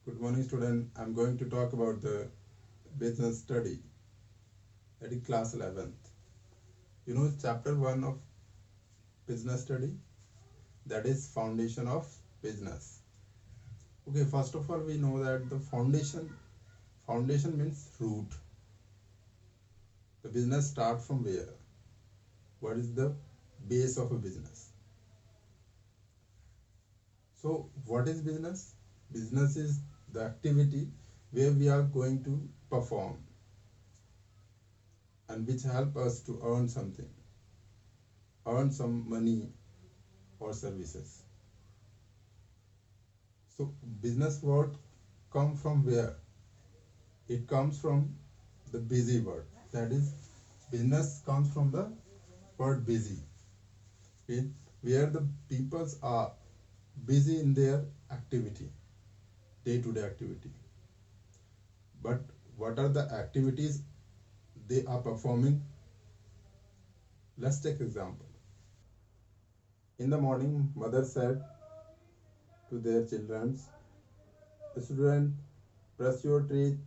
Good morning, student. I'm going to talk about the business study, that is class 11th. Chapter 1 of business study, that is foundation of business. Okay, first of all, we know that the foundation means root. The business start from where? What is the base of a business? So, what is business? Business is the activity where we are going to perform and which help us to earn something, earn some money or services. So business word come from where? It comes from the busy word. That is, business comes from the word busy. Okay? Where the peoples are busy in their activity, day-to-day activity. But what are the activities they are performing? Let's take example. In the morning, mother said to their children, "Student, brush your teeth."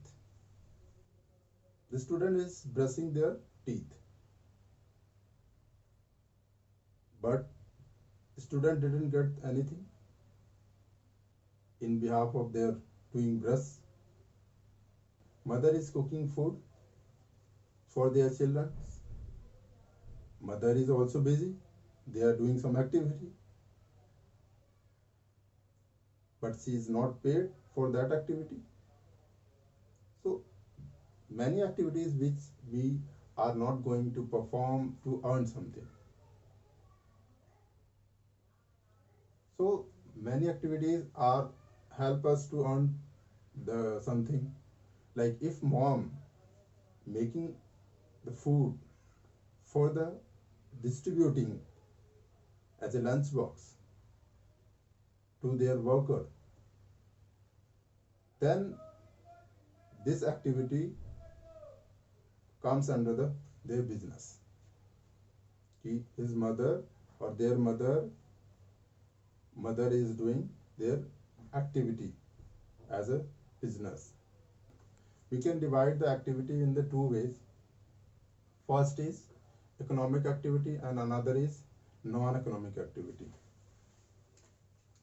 The student is brushing their teeth, but student didn't get anything in behalf of their doing brush. Mother is cooking food for their children. Mother is also busy. They are doing some activity, but she is not paid for that activity. So many activities which we are not going to perform to earn something. So many activities are help us to earn the something. Like if mom making the food for the distributing as a lunch box to their worker, then this activity comes under their business. His mother or their mother is doing their activity as a business. We can divide the activity in the two ways. First is economic activity and another is non-economic activity.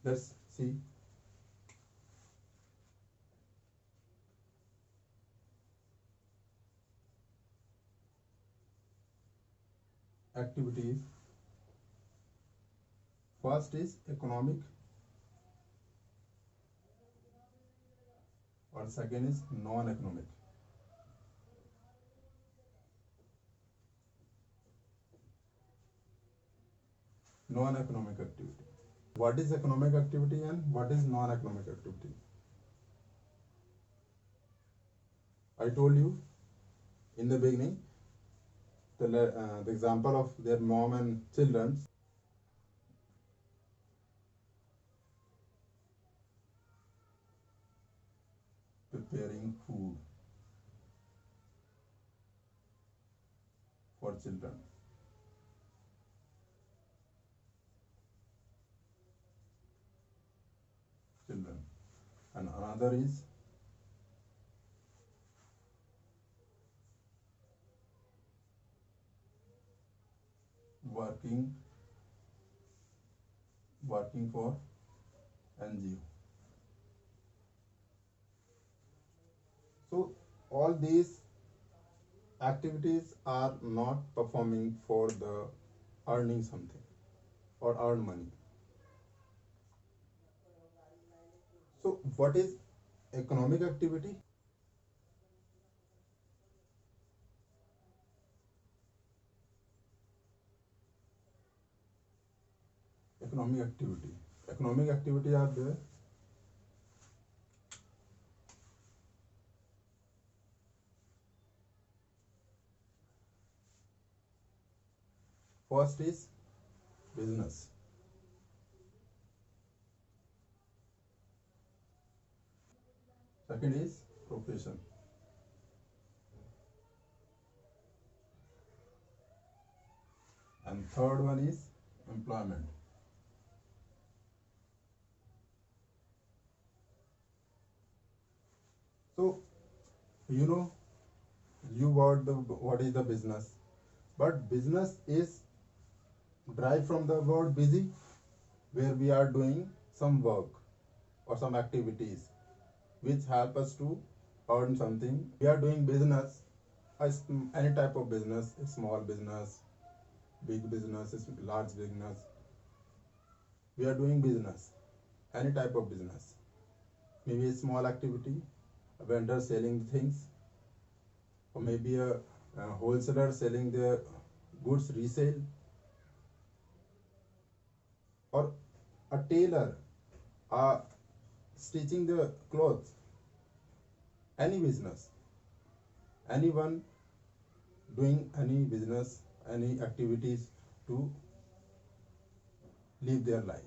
Let's see. Activities. First is economic or second is non-economic. Non-economic activity. What is economic activity and what is non-economic activity? I told you in the beginning the example of their mom and children. Preparing food for children. And another is working for NGO. So all these activities are not performing for the earning something or earn money. So what is economic activity? Economic activity. Economic activity are there. First is business. Second is profession. And third one is employment. So you know, what is the business, but business is derived from the word busy, where we are doing some work or some activities which help us to earn something. We are doing business, any type of business, small business, big business, large business. We are doing business, any type of business. Maybe a small activity, a vendor selling things, or maybe a wholesaler selling their goods resale, or a tailor stitching the clothes. Any business, anyone doing any business, any activities to live their life.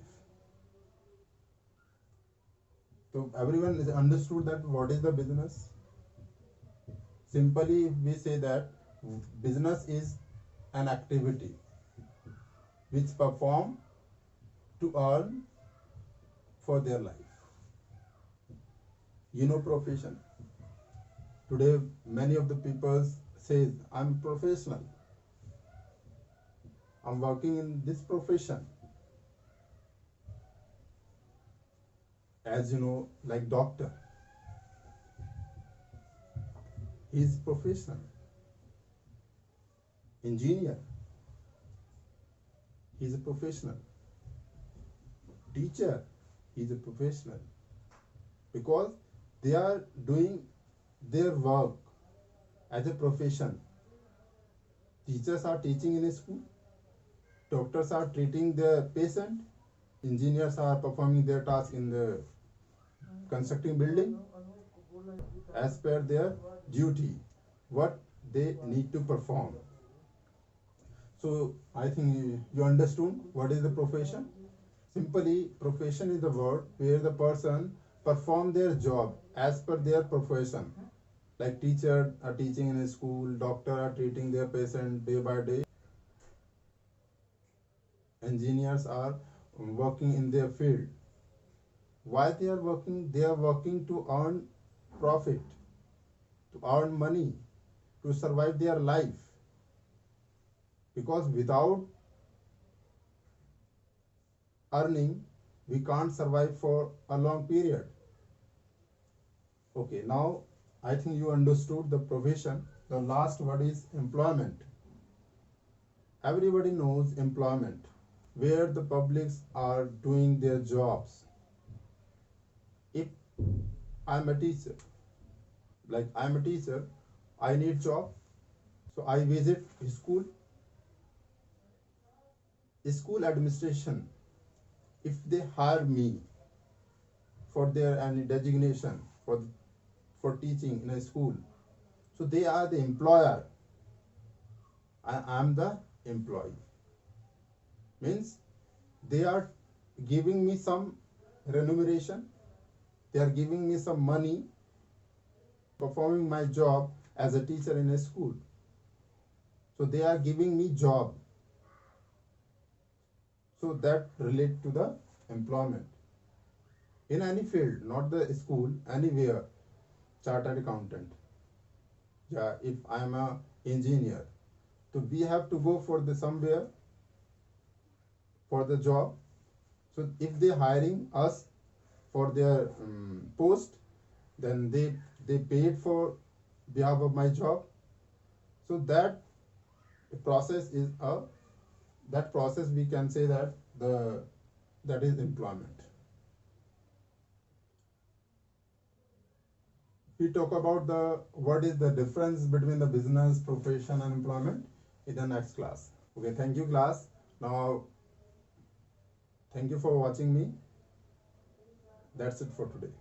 So everyone is understood that what is the business. Simply, if we say that business is an activity which perform to earn for their life. Profession. Today, many of the people says, I'm professional. I'm working in this profession. As you know, like doctor, he is professional. Engineer, he is a professional. Teacher, he is a professional. Because they are doing their work as a profession. Teachers are teaching in a school. Doctors are treating the patient. Engineers are performing their task in the constructing building as per their duty, what they need to perform. So I think you understood what is the profession. Simply, profession is the word where the person perform their job as per their profession. Like teacher are teaching in a school, doctor are treating their patient day by day. Engineers are working in their field. Why they are working? They are working to earn profit, to earn money, to survive their life. Because without earning, we can't survive for a long period. Okay, now I think you understood the profession. The last word is employment. Everybody knows employment, where the publics are doing their jobs. If I'm a teacher, I need job, so I visit school administration. If they hire me for their any designation for teaching in a school, so they are the employer. I am the employee. Means they are giving me some remuneration. They are giving me some money performing my job as a teacher in a school. So they are giving me job. So that relate to the employment. In any field, not the school, anywhere, chartered accountant. Yeah, if I am a engineer, so we have to go for the somewhere for the job. So if they hiring us for their post, then they paid for behalf of my job. So that process is that process we can say that that is employment. We talk about what is the difference between the business, profession and employment in the next class. Okay, thank you class. Now thank you for watching me. That's it for today.